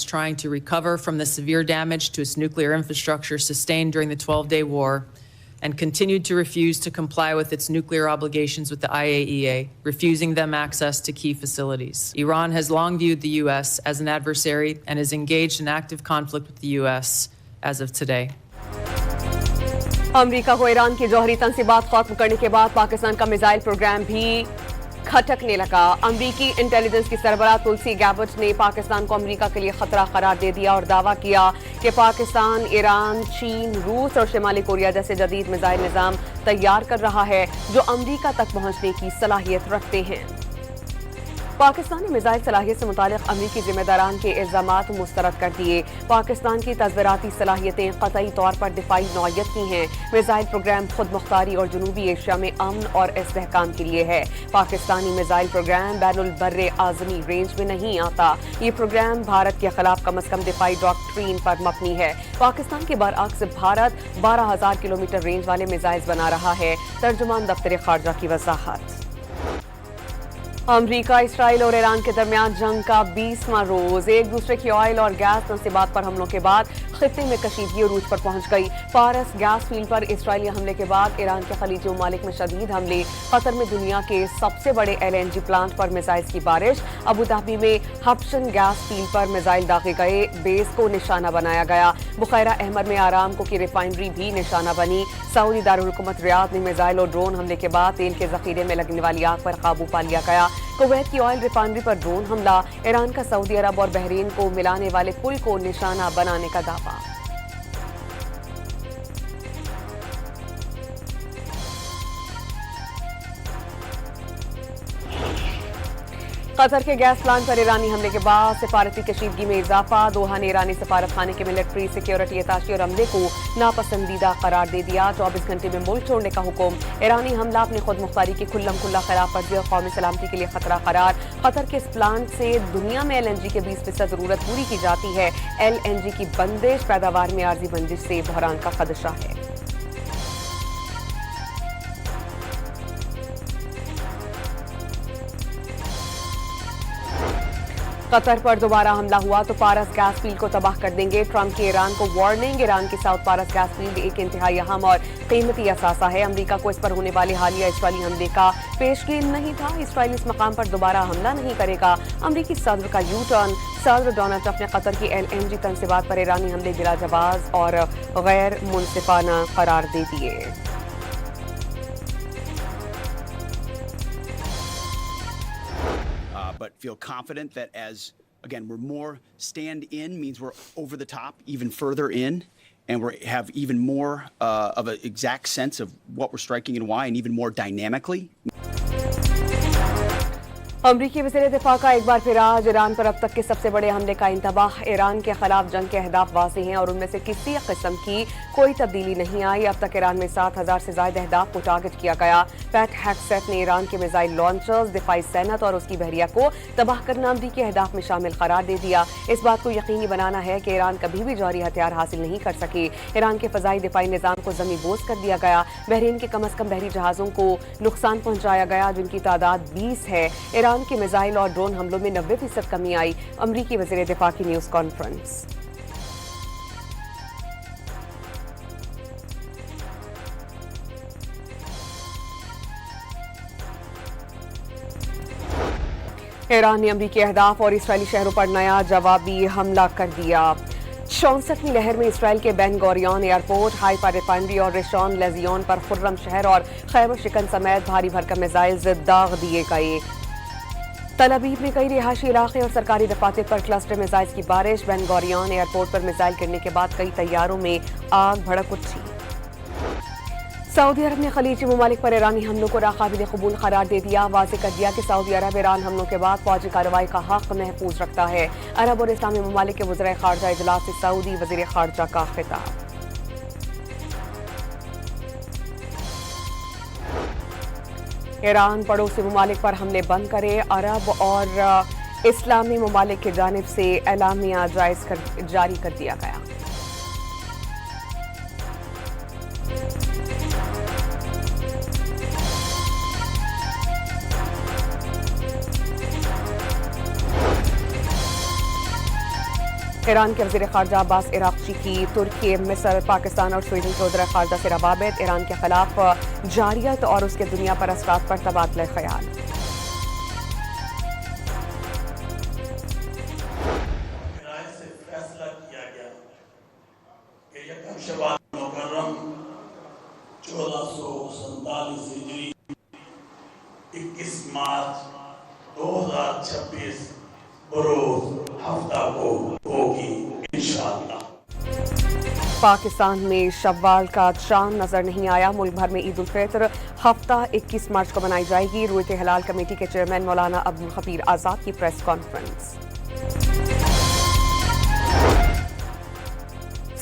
is trying to recover from the severe damage to its nuclear infrastructure sustained during the 12-day war and continued to refuse to comply with its nuclear obligations with the IAEA, refusing them access to key facilities. Iran has long viewed the U.S. as an adversary and is engaged in active conflict with the U.S. as of today. America को Iran की जौहरी तंसीबात खत्म करने के बाद पाकिस्तान का missile programme भी खटकने लगा। अमरीकी इंटेलिजेंस की सरबराह तुलसी गैबर्ट ने पाकिस्तान को अमरीका के लिए खतरा करार दे दिया और दावा किया कि पाकिस्तान ईरान, चीन, रूस और शिमाली कोरिया जैसे जदीद मिसाइल निज़ाम तैयार कर रहा है जो अमरीका तक पहुंचने की सलाहियत रखते हैं। पाकिस्तानी मिसाइल सलाहियत से मुतालिक अमरीकी जिम्मेदारान के इल्जामात मुस्तरद कर दिए। पाकिस्तान की तज़वीराती सलाहियतें कतई तौर पर दिफाई नौयत की हैं। मिसाइल प्रोग्राम खुद मुख्तारी और जनूबी एशिया में अमन और इस्तेहकाम के लिए है। पाकिस्तानी मिसाइल प्रोग्राम बैनुल बर्रे आज़मी रेंज में नहीं आता। ये प्रोग्राम भारत के खिलाफ कम अज कम दिफाई डॉक्ट्रीन पर मबनी है। पाकिस्तान के बरअक्स भारत 12,000 किलोमीटर रेंज वाले मिसाइल बना रहा है। तर्जुमान दफ्तर खारजा की वजाहत। अमरीका, इसराइल और ईरान के दरमियान जंग का 20वां रोज। एक दूसरे की ऑयल और गैस तंसीबात पर हमलों के बाद खित्ते में कशीदगी अरूज पर पहुंच गई। पारस गैस फील्ड पर इसराइली हमले के बाद ईरान के खलीजी ममालिक में शदीद हमले। कतर में दुनिया के सबसे बड़े LNG प्लांट पर मिसाइल की बारिश। अबू धाबी में हब्शन गैस फील्ड पर मिसाइल दागे गए, बेस को निशाना बनाया गया। बुखैरा अहमद में आरामको की रिफाइनरी भी निशाना बनी। सऊदी दारुल हुकूमत रियाद में मिसाइल और ड्रोन हमले के बाद तेल के जखीरे में लगने वाली आग पर काबू पा लिया गया। कुवैत की ऑयल रिफाइनरी पर ड्रोन हमला। ईरान का सऊदी अरब और बहरीन को मिलाने वाले पुल को निशाना बनाने का दावा। कतर के गैस प्लांट पर ईरानी हमले के बाद सिफारती कशीदगी में इजाफा। दोहा ने ईरानी सफारत खाने के मिलिट्री सिक्योरिटी अताशी और अमले को नापसंदीदा करार दे दिया। 24 घंटे में मुल्क छोड़ने का हुक्म। ईरानी हमला अपनी खुद मुख्तारी की खुल्लम खुल्ला खिलाफ वर्जी और कौमी सलामती के लिए खतरा करार। कतर के इस प्लांट से दुनिया में LNG के 20% जरूरत पूरी की जाती है। LNG की बंदिश, पैदावार में आर्जी बंदिश से बहरान का खदशा है। कतर पर दोबारा हमला हुआ तो पारस गैस फील्ड को तबाह कर देंगे। ट्रंप की ईरान को वार्निंग। ईरान की साउथ पारस गैस फील्ड एक इंतहाई अहम और कीमती असासा है। अमेरिका को इस पर होने वाले हालिया इसराइली हमले का पेशगीर नहीं था। इसराइल इस मकाम पर दोबारा हमला नहीं करेगा। अमेरिकी सदर का यू टर्न। सदर डोनाल्ड ट्रंप ने कतर की LNG तंसीबात पर ईरानी हमले गिलाजबाज और गैर मुनसिफाना करार दे दिए। But feel confident that as, again, we're more stand in means we're over the top, even further in, and we have even more of an exact sense of what we're striking and why, and even more dynamically. अमरीकी वज़ीर दिफा का एक बार फिर आज Iran पर अब तक के सबसे बड़े हमले का इंतबाह। ईरान के खिलाफ जंग के अहदाफ वाज़ेह हैं और उनमें से किसी किस्म की कोई तब्दीली नहीं आई। अब तक ईरान में 7,000 से ज़ायद अहदाफ को टारगेट किया गया। पैट हेग्सेट ने ईरान के मिसाइल लॉन्चर्स, दिफाई सैनत और उसकी बहरिया को तबाह करना अमरीकी अहदाफ में शामिल करार दे दिया। इस बात को यकीनी बनाना है कि ईरान कभी भी जौहरी हथियार हासिल नहीं कर सके। ईरान के फ़ज़ाई दिफाई निज़ाम को ज़मी बोझ कर दिया गया। बहरीन के कम अज़ कम बहरी जहाज़ों को नुकसान पहुँचाया गया जिनकी तादाद 20 है। ईरान के मिसाइल और ड्रोन हमलों में 90% कमी आई। अमरीकी वज़ीर दिफा की न्यूज़ कॉन्फ्रेंस। ईरान ने अमरीकी अहदाफ और इसराइली शहरों पर नया जवाबी हमला कर दिया। 64वीं लहर में इसराइल के बेन गोरियन एयरपोर्ट, हाइफा रिफाइनरी और रिशॉन लेजियोन पर खुर्रम शहर और खैबर शिकन समेत भारी भरकम मिसाइल दाग दिए गए। तल अवीव में कई रिहायशी इलाके और सरकारी दफातर पर क्लस्टर मिसाइल की बारिश। बेन गोरियन एयरपोर्ट पर मिसाइल गिरने के बाद कई तैयारों में आग भड़क उठी। सऊदी अरब ने खलीजी ममालिक पर ईरानी हमलों को नाकाबिल कबूल करार दे दिया। वाज़ेह कर दिया कि सऊदी अरब ईरान हमलों के बाद फौजी कार्रवाई का हक महफूज रखता है। अरब और इस्लामी ममालिक के वज़ीर खारजा इजलास से सऊदी वज़ीर खारजा का खिताब। ईरान पड़ोसी ममालिक पर हमले बंद करे। अरब और इस्लामी ममालिक की जानिब से एलामिया जारी कर दिया गया। ایران کے وزیر خارجہ عباس عراقچی کی ترکی، مصر، پاکستان اور سویڈن کے وزراء خارجہ سے روابط، ایران کے خلاف جارحیت اور اس کے دنیا پر اثرات پر تبادلہ خیال۔ شبان مکرم 1447 ہجری 21 مارچ 2026 بروز ہفتہ کو ہوگی انشاءاللہ۔ پاکستان میں شوال کا چاند نظر نہیں آیا، ملک بھر میں عید الفطر ہفتہ 21 مارچ کو منائی جائے گی۔ رویت ہلال کمیٹی کے چیئرمین مولانا عبدالغفیر آزاد کی پریس کانفرنس۔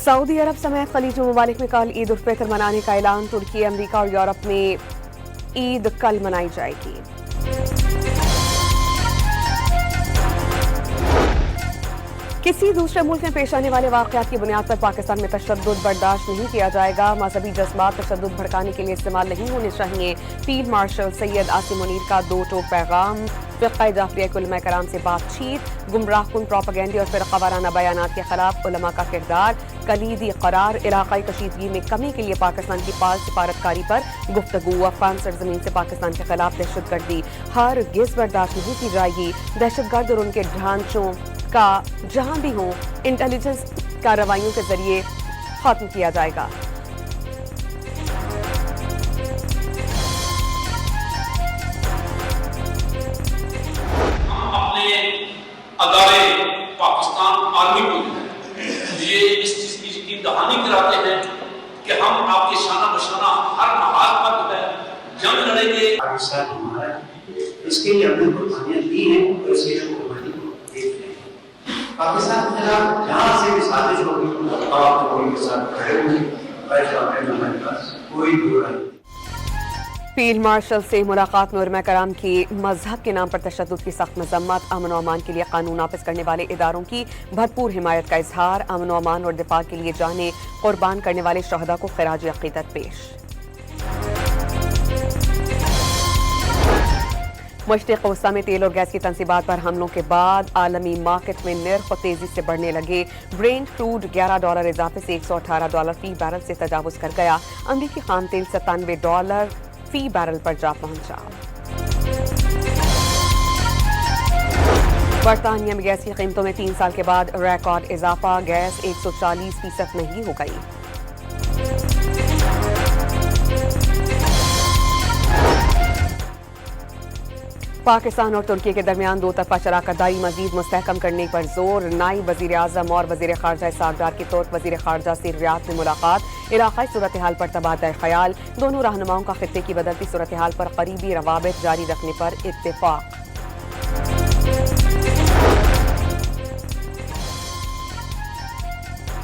سعودی عرب سمیت خلیجی ممالک میں کل عید الفطر منانے کا اعلان، ترکی، امریکہ اور یورپ میں عید کل منائی جائے گی۔ کسی دوسرے ملک میں پیش آنے والے واقعات کی بنیاد پر پاکستان میں تشدد برداشت نہیں کیا جائے گا، مذہبی جذبات تشدد بھڑکانے کے لیے استعمال نہیں ہونے چاہیے، فیلڈ مارشل سید عاصم منیر کا دو ٹوک پیغام۔ فقہ جعفریہ کے علماء کرام سے بات چیت، گمراہ کن پروپیگنڈے اور فرقہ وارانہ بیانات کے خلاف علماء کا کردار کلیدی قرار، علاقائی کشیدگی میں کمی کے لیے پاکستان کی فعال سفارتکاری پر گفتگو، افغان سرزمین سے پاکستان کے خلاف دہشت گردی ہرگز برداشت نہیں کی جائے گی، دہشت گرد اور ان کے ڈھانچوں کا جہاں بھی ہوں انٹیلیجنس کارروائیوں کے ذریعے ختم کیا جائے گا۔ ادارے پاکستان آرمی کو یہ اس چیز کی یقین دہانی کراتے ہیں کہ ہم آپ کے شانہ بشانہ ہر محاذ پر جو ہے جنگ لڑیں گے۔ پاکستان ہمارا ہے، اس کے لیے ہم نے قربانیاں دی ہیں اور اس کے لیے قربانی کو دیکھ رہے ہیں۔ پاکستان کے خلاف جہاں سے بھی سازش ہوگی آپ کو ان کے ساتھ کھڑے ہوئے، ہمارے پاس کوئی دور نہیں۔ فیلڈ مارشل سے ملاقات میں علماء کرام کی مذہب کے نام پر تشدد کی سخت مذمت، امن و امان کے لیے قانون نافذ کرنے والے اداروں کی بھرپور حمایت کا اظہار، امن و امان اور دفاع کے لیے جانیں قربان کرنے والے شہداء کو خراج عقیدت پیش۔ مشرق وسطی میں تیل اور گیس کی تنصیبات پر حملوں کے بعد عالمی مارکیٹ میں نرخ تیزی سے بڑھنے لگے، برینٹ کروڈ $11 اضافے سے $118 فی بیرل سے تجاوز کر گیا، امریکی خام تیل $97 فی بیرل پر جا پہنچا۔ برطانیہ میں گیس کی قیمتوں میں 3 سال کے بعد ریکارڈ اضافہ، گیس 140% مہنگی ہو گئی۔ پاکستان اور ترکی کے درمیان دو طرفہ شراکت داری مزید مستحکم کرنے پر زور، نائب وزیر اعظم اور وزیر خارجہ اسحاق ڈار کی ترک وزیر خارجہ سے ریاض میں ملاقات، علاقائی صورتحال پر تبادلہ خیال، دونوں رہنماؤں کا خطے کی بدلتی صورتحال پر قریبی روابط جاری رکھنے پر اتفاق۔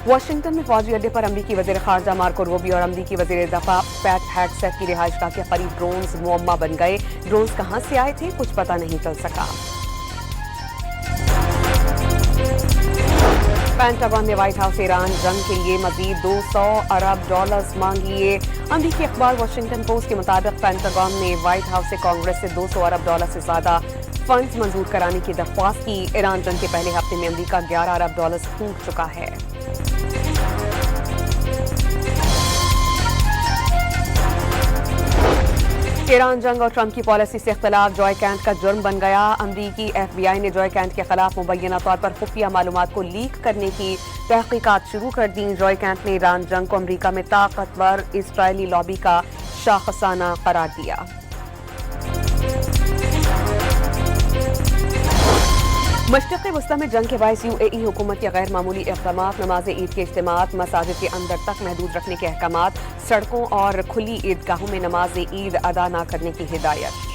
واشنگٹن میں فوجی اڈے پر امریکی وزیر خارجہ مارکو روبیو اور امریکی وزیر دفاع پیٹ ہیگسیٹ کی رہائش گاہ کے قریب ڈرونز معمہ بن گئے، ڈرونز کہاں سے آئے تھے کچھ پتہ نہیں چل سکا۔ پینٹاگون نے وائٹ ہاؤس سے ایران جنگ کے لیے مزید $200 ارب مانگیے، امریکی اخبار واشنگٹن پوسٹ کے مطابق پینٹاگون نے وائٹ ہاؤس سے کانگریس سے $200 ارب سے زیادہ فنڈز منظور کرانے کی درخواست کی۔ ایران جنگ کے پہلے ہفتے میں امریکہ $11 ارب پھونک چکا ہے۔ ایران جنگ اور ٹرمپ کی پالیسی سے اختلاف جوائے کینٹ کا جرم بن گیا، امریکی ایف بی آئی نے جوائے کینٹ کے خلاف مبینہ طور پر خفیہ معلومات کو لیک کرنے کی تحقیقات شروع کر دیں۔ جوائے کینٹ نے ایران جنگ کو امریکہ میں طاقتور اسرائیلی لابی کا شاخسانہ قرار دیا۔ مشرق وسطی میں جنگ کے باعث یو اے ای حکومت کے غیر معمولی اقدامات، نماز عید کے اجتماعات مساجد کے اندر تک محدود رکھنے کے احکامات، سڑکوں اور کھلی عیدگاہوں میں نماز عید ادا نہ کرنے کی ہدایت۔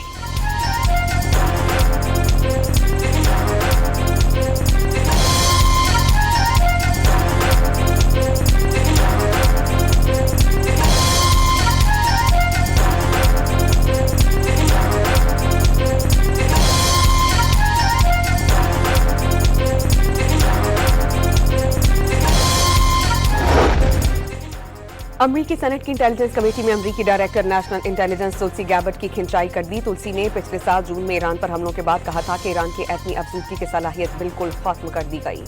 امریکی سینٹ کی انٹیلیجنس کمیٹی میں امریکی ڈائریکٹر نیشنل انٹیلیجنس تلسی گیبٹ کی کھنچائی کر دی۔ تلسی نے پچھلے سال جون میں ایران پر حملوں کے بعد کہا تھا کہ ایران کی ایٹمی افزودگی کی صلاحیت بالکل ختم کر دی گئی۔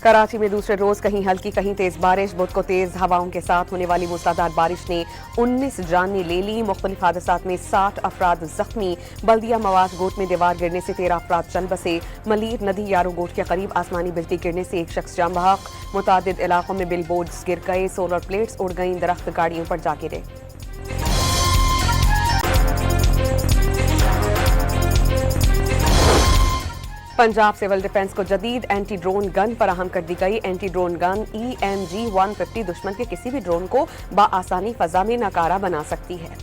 कराची में दूसरे रोज कहीं हल्की कहीं तेज बारिश, बुध को तेज हवाओं के साथ होने वाली मूसलाधार बारिश ने 19 जानें ले ली। मुख्तलिफ हादसात में 60 अफराद जख्मी। बल्दिया मवाज गोट में दीवार गिरने से 13 अफराद चल बसे। मलीर नदी यारो गोट के करीब आसमानी बिजली गिरने से एक शख्स जान बहक। मुतादिद इलाकों में बिल बोर्ड्स गिर गए, सोलर प्लेट्स उड़ गईं, दरख्त गाड़ियों पर जा गिरे। पंजाब सिविल डिफेंस को जदीद एंटी ड्रोन गन फराहम कर दी गई। एंटी ड्रोन गन EMG 150 दुश्मन के किसी भी ड्रोन को बाआसानी फजा में नाकारा बना सकती है।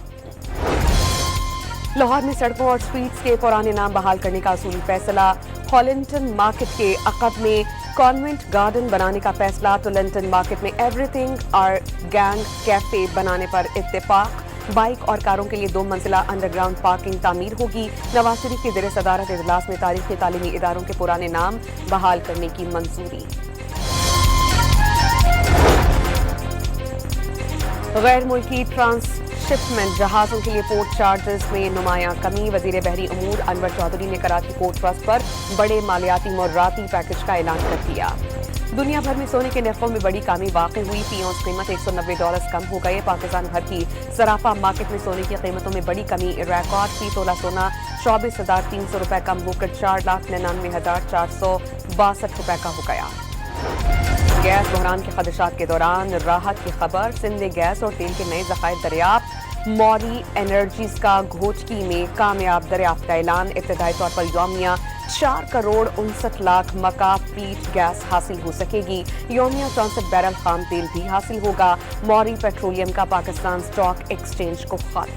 लाहौर में सड़कों और स्ट्रीट्स के पुराने नाम बहाल करने का असूली फैसला। हॉलिंगटन मार्केट के अकब में कॉन्वेंट गार्डन बनाने का फैसला। टोलेंटन मार्केट में एवरीथिंग आर गैंग कैफे बनाने पर इत्तेफाक। बाइक और कारों के लिए 2 मंजिला अंडरग्राउंड पार्किंग तामीर होगी। नवाज शरीफ के ज़ेर सदारत इजलास में तारीखी तालीमी इदारों के पुराने नाम बहाल करने की मंजूरी। गैर मुल्की ट्रांसशिपमेंट जहाजों के लिए पोर्ट चार्जेस में नुमायां कमी। वजीर बहरी उमूर अनवर चौधरी ने कराची पोर्ट ट्रस्ट पर बड़े मालियाती मुर्राती पैकेज का ऐलान कर दिया। दुनिया भर में सोने के नरखों में बड़ी कमी वाक़ई हुई। फी औंस कीमत $190 कम हो गए। पाकिस्तान भर की सराफा मार्केट में सोने की कीमतों में बड़ी कमी। रिकॉर्ड फी तोला सोना 24,300 रुपए कम होकर 4,99,462 रुपए का हो गया। गैस बहरान के खदशात के दौरान राहत की खबर। सिंध में गैस और तेल के नए ज़खायर दरियाफ्त। मौरी एनर्जीज का घोचकी में कामयाब दरियाफ्त का ऐलान। इब्तदाई तौर पर यौमिया 4,59,00,000 मका फीट गैस हासिल हो सकेगी। यौमिया 64 बैरल खाम तेल भी हासिल होगा। मौरी पेट्रोलियम का पाकिस्तान स्टॉक एक्सचेंज को खत।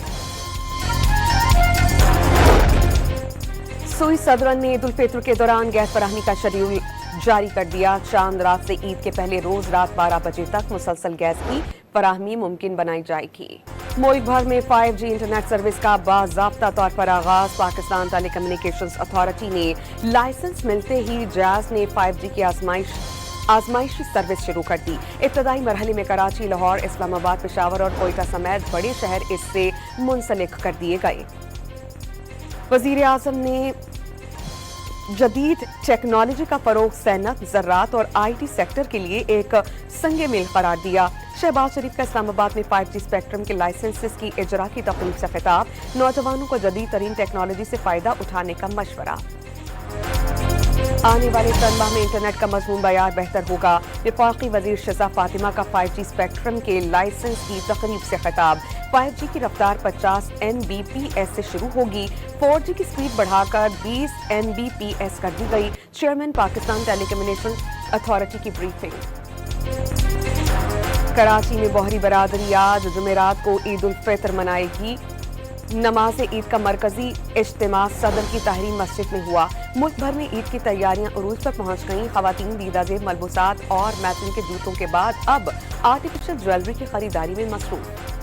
सुई सदरन ने ईद उल फित्र के दौरान गैस फराहमी का शेड्यूल जारी कर दिया। चांद रात से ईद के पहले रोज रात 12 बजे तक मुसलसल गैस की फराहमी मुमकिन बनाई जाएगी। मुल्क भर में 5G इंटरनेट सर्विस का बाज़ाब्ता तौर पर आगाज। पाकिस्तान टेलीकम्युनिकेशंस अथॉरिटी ने लाइसेंस मिलते ही जैज़ ने 5G की आजमाइशी सर्विस शुरू कर दी। इब्तदाई मरहले में कराची, लाहौर, इस्लामाबाद, पेशावर और कोयटा समेत बड़े शहर इससे मुंसलिक कर दिए गए। वजीर आज़म ने जदीद टेक्नोलॉजी का फरोग सैनत, ज़राअत और IT सेक्टर के लिए एक संगे मील करार दिया। शहबाज शरीफ का इस्लामाबाद में 5G स्पेक्ट्रम के लाइसेंसेस की इजरा की तकलीफ से खिताब। नौजवानों को जदीद तरीन टेक्नोलॉजी से फायदा उठाने का मशवरा। आने वाले तनबा में इंटरनेट का मजमून बयार बेहतर होगा। वफाकी वजीर शज़ा फातिमा का 5G स्पेक्ट्रम के लाइसेंस की तकरीब से खिताब। 5G की रफ्तार 50 Mbps से शुरू होगी। 4G की स्पीड बढ़ाकर 20 Mbps कर दी गई। चेयरमैन पाकिस्तान टेलीकम्युनिकेशन अथॉरिटी की ब्रीफिंग। कराची में बहरी बरादरी आज जुमेरात को ईद उल फित्र मनाएगी। नमाज ईद का मरकजी इज्तिमा सदर की ताहरीम मस्जिद में हुआ। मुल्क भर में ईद की तैयारियां उरूज पर पहुंच गईं। खवातीन दीदाजेब मलबूसात और मैचिंग के जूतों के बाद अब आर्टिफिशियल ज्वेलरी की खरीदारी में मसरूफ।